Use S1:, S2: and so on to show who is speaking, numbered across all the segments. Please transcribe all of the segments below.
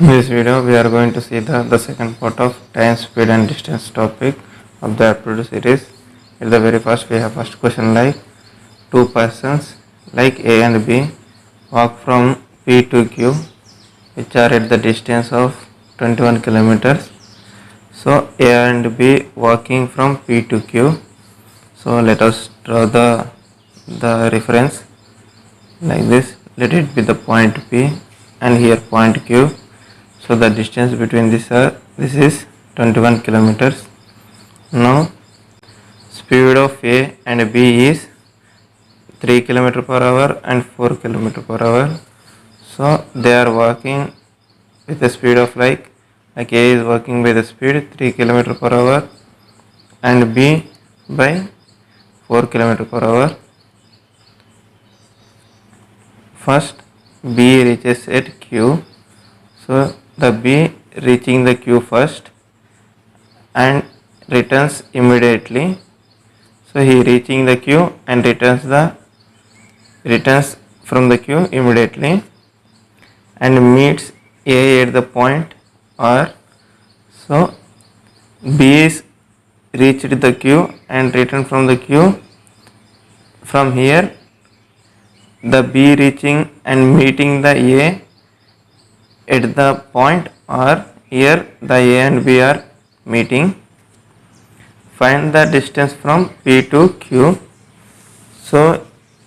S1: In this video, we are going to see the second part of time, speed and distance topic of the Aptitude series. At the very first, we have first question like two persons like A and B walk from P to Q, which are at the distance of 21 kilometers. So A and B walking from P to Q. So let us draw the reference like this. Let it be the point P and here point Q. So the distance between this is 21 kilometers. Now speed of A and B is 3 km per hour and 4 km per hour. So they are walking with the speed of like A is working by the speed 3 km per hour and B by 4 km per hour. First B reaches at Q. So the B reaching the Q first and returns immediately. So he reaching the Q and returns from the Q immediately and meets A at the point R. So B is reached the Q and returned from the Q. From here the B reaching and meeting the A at the point R. Here the A and B are meeting. Find the distance from P to Q. So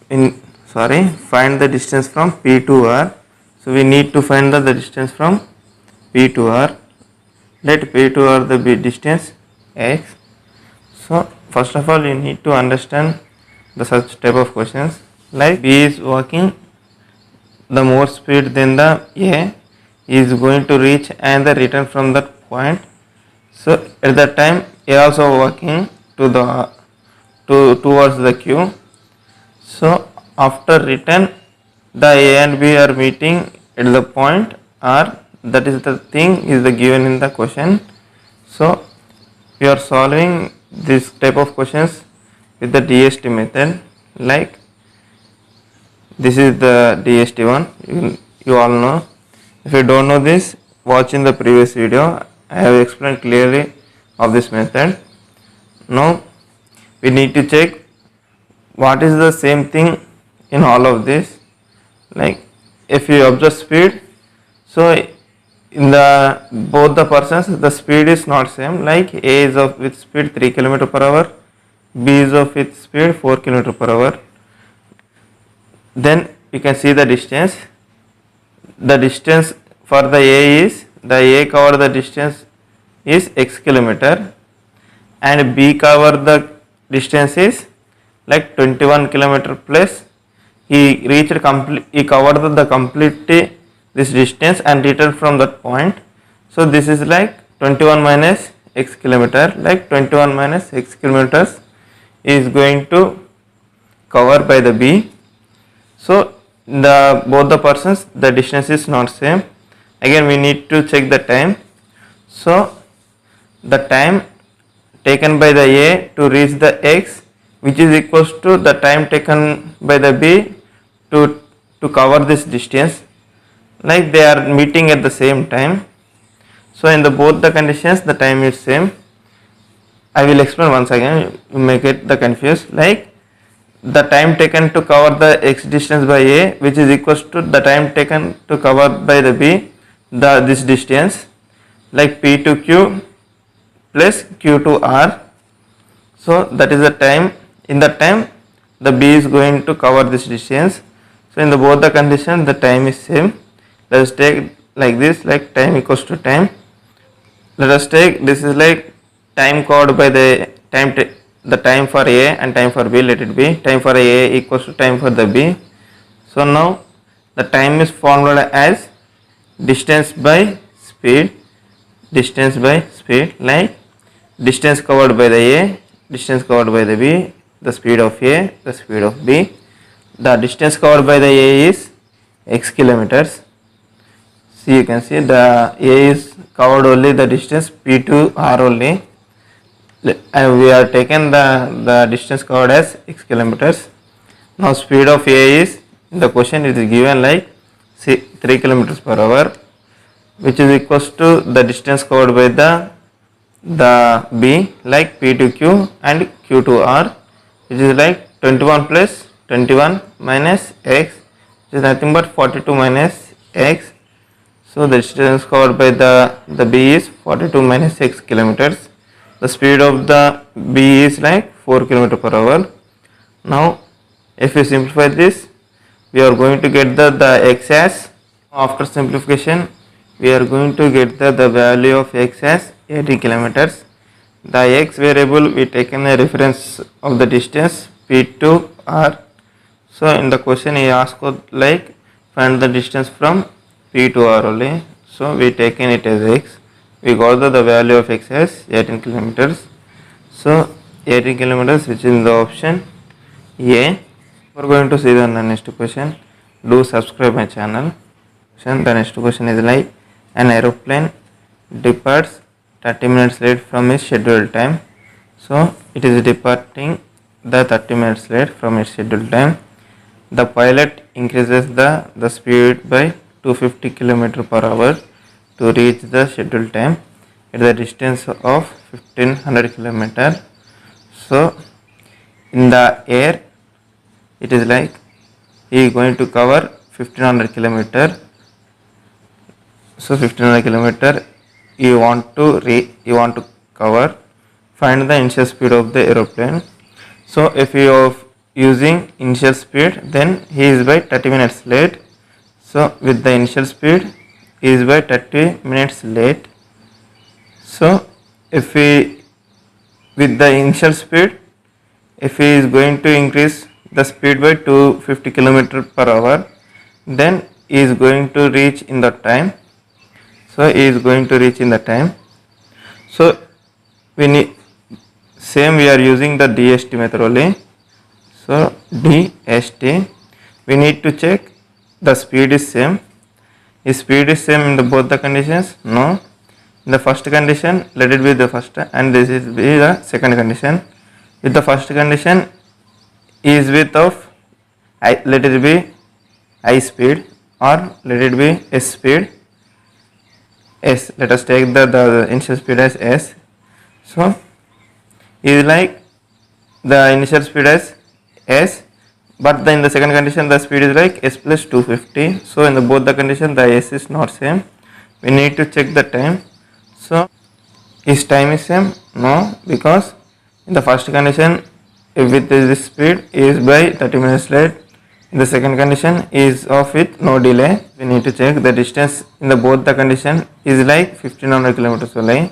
S1: find the distance from P to R. So we need to find the distance from P to R. Let P to R the be distance x. So first of all you need to understand the such type of questions like B is walking the more speed than the A is going to reach and the return from that point. So at that time A also walking towards the Q. So after return the A and B are meeting at the point R. That is the thing is the given in the question. So we are solving this type of questions with the DST method. Like this is the DST one, you all know. If you don't know this, watch in the previous video. I have explained clearly of this method. Now we need to check what is the same thing in all of this. Like if you observe speed, so in the both the persons the speed is not same. Like A is of with speed 3 km per hour, B is of with speed 4 km per hour. Then you can see the distance. The distance for the A cover the distance is x kilometer and B cover the distance is like 21 kilometer plus he covered the complete this distance and returned from that point. So this is like 21 minus x kilometer, like 21 minus x kilometers is going to cover by the B. So both the persons the distance is not same. Again we need to check the time. So the time taken by the A to reach the x, which is equals to the time taken by the B to cover this distance, like they are meeting at the same time. So in the both the conditions the time is same. I will explain once again, you may get the confused. Like the time taken to cover the x distance by A, which is equals to the time taken to cover by the B this distance, like P to Q plus Q to R. So that is the time. In that time the B is going to cover this distance. So in the both the conditions the time is same. Let us take like this, like time equals to time. Let us take this is like time covered by the time for A and time for B. Let it be time for A equals to time for the B. So now the time is formulated as distance by speed, like distance covered by the A, distance covered by the B, the speed of A, the speed of B. The distance covered by the A is x kilometers. See, you can see the A is covered only the distance P to R only. And we are taken the distance covered as x kilometers. Now speed of A is in the question it is given like 3 kilometers per hour. which is equals to the distance covered by the B, like P to Q and Q to R, which is like 21 plus 21 minus x, which is nothing but 42 minus x. So the distance covered by the B is 42 minus x kilometers. The speed of the B is like 4 km per hour. Now if we simplify this, we are going to get the x as, after simplification, we are going to get the value of x as 80 kilometers. The x variable we taken a reference of the distance P to R. So in the question he asked like find the distance from P to R only. So we taken it as x. We got the value of x as 18 kilometers. So 18 kilometers, which is in the option A. We are going to see the next question. Do subscribe my channel. The next question is like an aeroplane departs 30 minutes late from its scheduled time. So it is departing the 30 minutes late from its scheduled time. The pilot increases the speed by 250 km per hour to reach the scheduled time at the distance of 1500 km. So in the air, it is like he is going to cover 1500 km. So 1500 km you want to cover. Find the initial speed of the aeroplane. So if you are using initial speed, then he is by 30 minutes late. So with the initial speed, he is by 30 minutes late. So if we, with the initial speed, if he is going to increase the speed by 250 km per hour, then he is going to reach in the time. So he is going to reach in the time. So we need same, we are using the DST method only. So DST, we need to check the speed is same. Is speed is same in both the conditions? No. In the first condition, let it be the first, and this is be the second condition. With the first condition, is width of let it be I speed, or let it be S speed. S, let us take the initial speed as S. So is like the initial speed as S, but in the second condition the speed is like S plus 250. So in both the condition the S is not same. We need to check the time. So is time is same? No, because in the first condition, if with this speed is by 30 minutes late. In the second condition is of with no delay. We need to check the distance in both the condition is like 1500 kilometers only.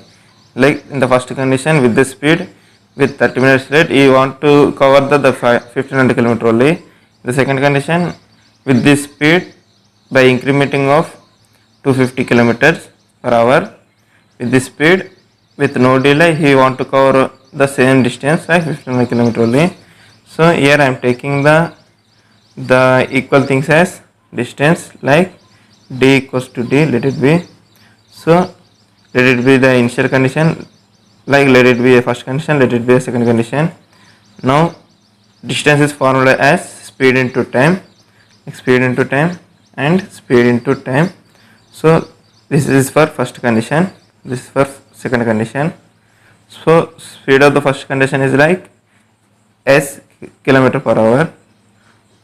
S1: Like in the first condition with the speed with 30 minutes late, you want to cover the 1500 kilometer only. The second condition with this speed by incrementing of 250 kilometers per hour. With this speed with no delay, he want to cover the same distance like 1500 kilometer only. So here I am taking the equal things as distance, like d equals to d, let it be. So let it be the initial condition, like let it be a first condition, let it be a second condition. Now distance is formula as speed into time, speed into time and speed into time. So this is for first condition, this is for second condition. So speed of the first condition is like s kilometer per hour.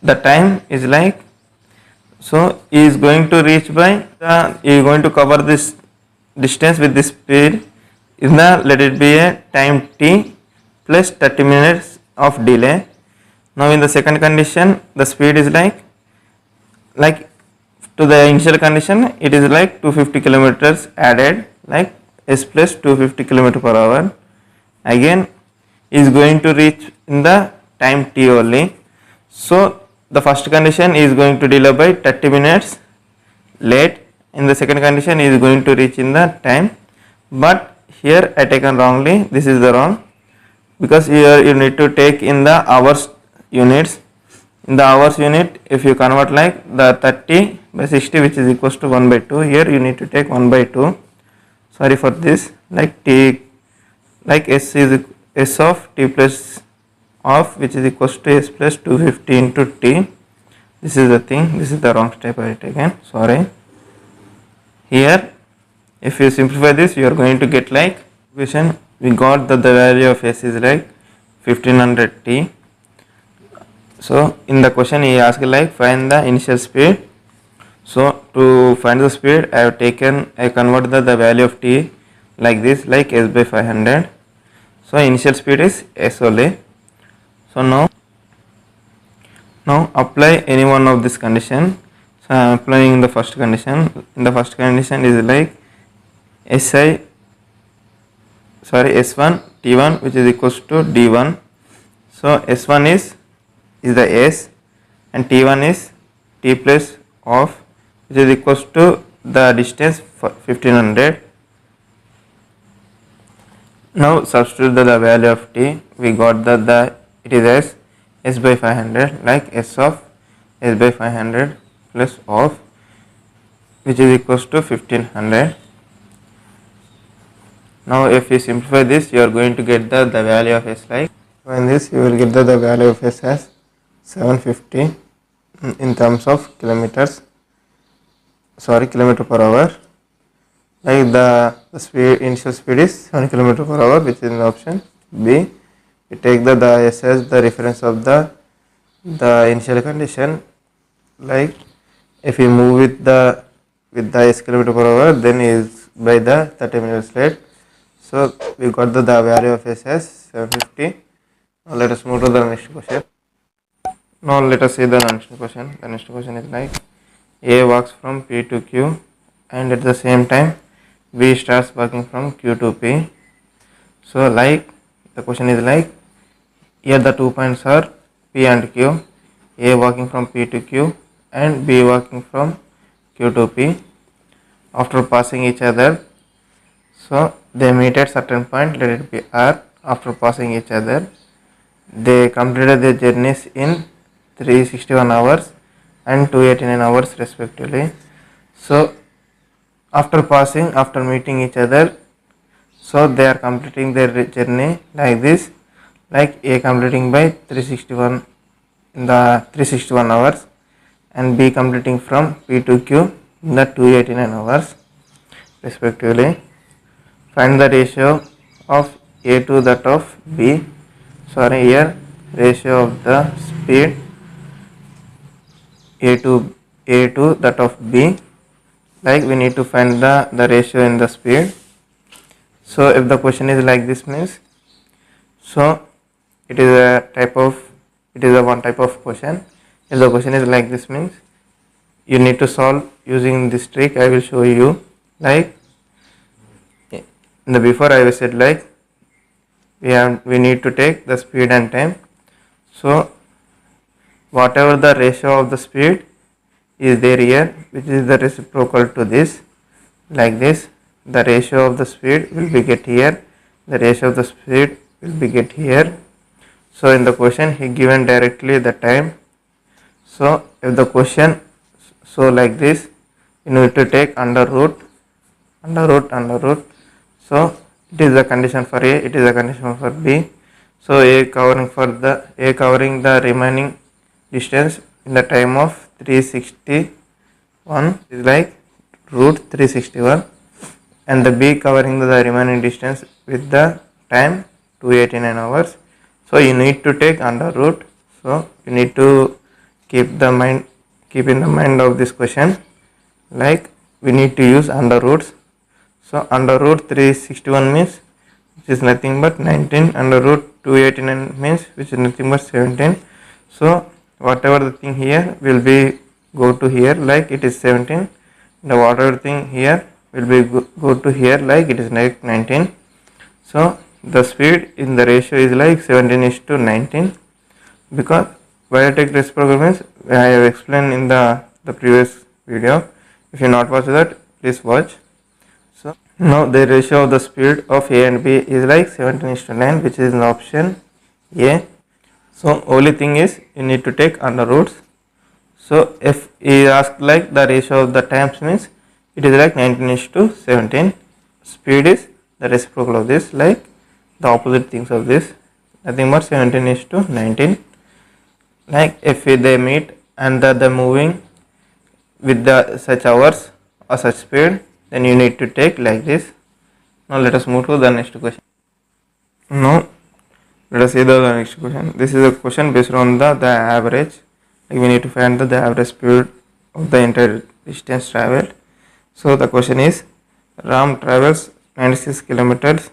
S1: The time is like, so he is going to reach by he is going to cover this distance with this speed in the, let it be a time t plus 30 minutes of delay. Now in the second condition the speed is like to the initial condition it is like 250 kilometers added, like s plus 250 kilometer per hour. Again is going to reach in the time t only. So the first condition is going to delay by 30 minutes late. In the second condition is going to reach in the time, but here I taken wrongly, this is the wrong, because here you need to take in the hours units. In the hours unit, if you convert like the 30 by 60, which is equals to 1 by 2, here you need to take 1 by 2. Sorry for this, like t, like s is s of t plus of, which is equals to s plus 250 into t. This is the thing, this is the wrong step I taken, sorry. Here If you simplify this, you are going to get like equation. We got that the value of s is like 1500 t. So in the question he asked like find the initial speed. So to find the speed, I convert the value of t like this, like s by 500. So initial speed is s only. So now apply any one of this condition. So I am applying the first condition. In the first condition is like s1 t1 which is equals to d1. So s1 is the s and t1 is t plus of, which is equals to the distance 1500. Now substitute the value of t. We got that it is s by 500, like s of s by 500 plus of, which is equals to 1500. Now if you simplify this, you are going to get the value of s like, in this you will get the value of s as 750 in terms of kilometer per hour. Like the speed, initial speed is 7 km per hour, which is in option B. We take the s as the reference of the initial condition. Like if we move with the s km per hour, then is by the 30 minutes late. So we got the value of s as 750. Now let us move to the next question. Now let us see the next question. The next question is like A walks from P to Q and at the same time B starts walking from Q to P. So like the question is like, here the 2 points are P and Q. A walking from P to Q and B walking from Q to P. After passing each other, so they meet at certain point, let it be R. After passing each other, they completed their journeys in 361 hours and 289 hours respectively. So after meeting each other, so they are completing their journey like this, like A completing by 361 in the 361 hours and B completing from P to Q in the 289 hours respectively. Find the ratio of A to that of B. Here ratio of the speed A to that of B. Like we need to find the ratio in the speed. So if the question is like this means, so it is a one type of question. If the question is like this means, you need to solve using this trick. I will show you. Like in the before I said like we need to take the speed and time. So whatever the ratio of the speed is there here, which is the reciprocal to this, like this, the ratio of the speed will be get here, the ratio of the speed will be get here. So in the question he given directly the time. So if the question so like this, you need to take under root. So it is a condition for A, it is a condition for B. So A covering the remaining distance in the time of 361 is like root 361, and the B covering the remaining distance with the time 289 hours. So you need to take under root. So you need to keep in the mind of this question, like we need to use under roots. So under root 361 means which is nothing but 19, under root 289 means which is nothing but 17. So whatever the thing here will be go to here, like it is 17. The whatever thing here will be go to here, like it is like 19. So the speed in the ratio is like 17 is to 19, because b.tech reciprocal means I have explained in the previous video. If you not watch that, please watch. So now the ratio of the speed of A and B is like 17 is to 9, which is in option A. So only thing is you need to take under roots. So if he asked like the ratio of the times means it is like 19 is to 17. Speed is the reciprocal of this, like the opposite things of this, nothing but 17 is to 19. Like if they meet and they're moving with the such hours or such speed, then you need to take like this. Now let us move to the next question. Now let us see the next question. This is a question based on the average. Like we need to find the average speed of the entire distance traveled. So the question is, Ram travels 96 kilometers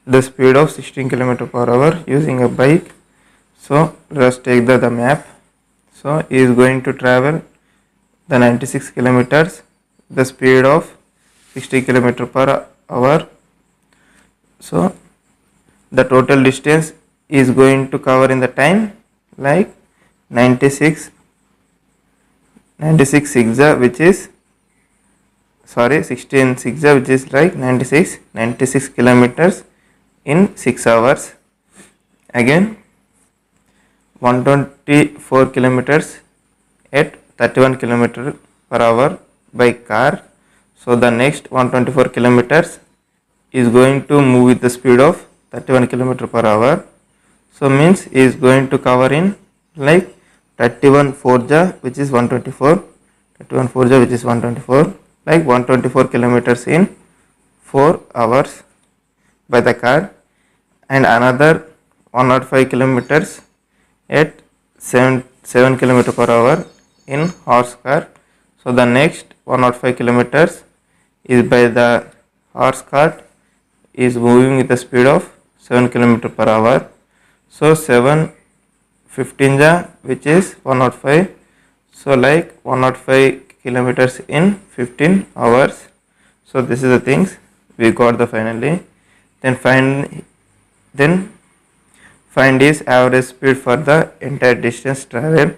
S1: the speed of 16 km per hour using a bike. So let us take the map. So he is going to travel the 96 kilometers the speed of 60 km per hour. So the total distance is going to cover in the time like 96 zigzag, which is 16 zigzag, which is like 96 kilometers in 6 hours. Again 124 kilometers at 31 km per hour by car. So the next 124 kilometers is going to move with the speed of 31 km per hour. So means is going to cover in like 31 forja, which is 124, 31 forja, which is 124, like 124 kilometers in 4 hours by the car, and another 105 kilometers at 7 km per hour in horse car. So the next 105 kilometers is by the horse cart is moving with the speed of 7 km per hour. So 7 15 ja, which is 105. So like 105 kilometers in 15 hours. So this is the things we got the finally. Then find his average speed for the entire distance traveled.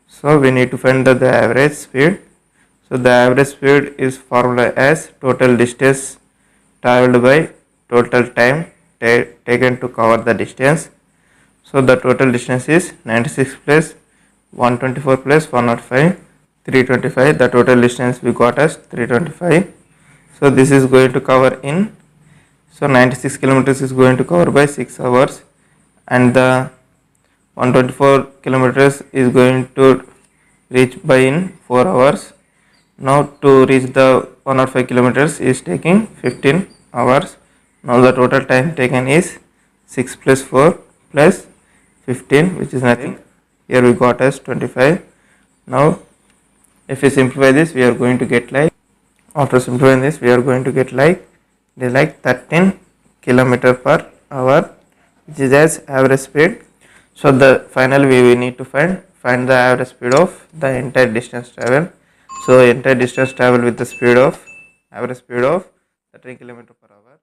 S1: So we need to find the average speed. So the average speed is formula as total distance traveled by total time taken to cover the distance. So the total distance is 96 plus 124 plus 105, 325. The total distance we got as 325. So this is going to cover in, so 96 kilometers is going to cover by 6 hours, and the 124 kilometers is going to reach by in 4 hours. Now to reach the 105 kilometers is taking 15 hours. Now the total time taken is 6 plus 4 plus 15, which is nothing. Here we got as 25. Now if we simplify this, we are going to get like, after simplifying this, we are going to get like, it is like 13 km per hour, which is as average speed. So the finally we need to find the average speed of the entire distance travel. So entire distance travel with the speed of average speed of 13 km per hour.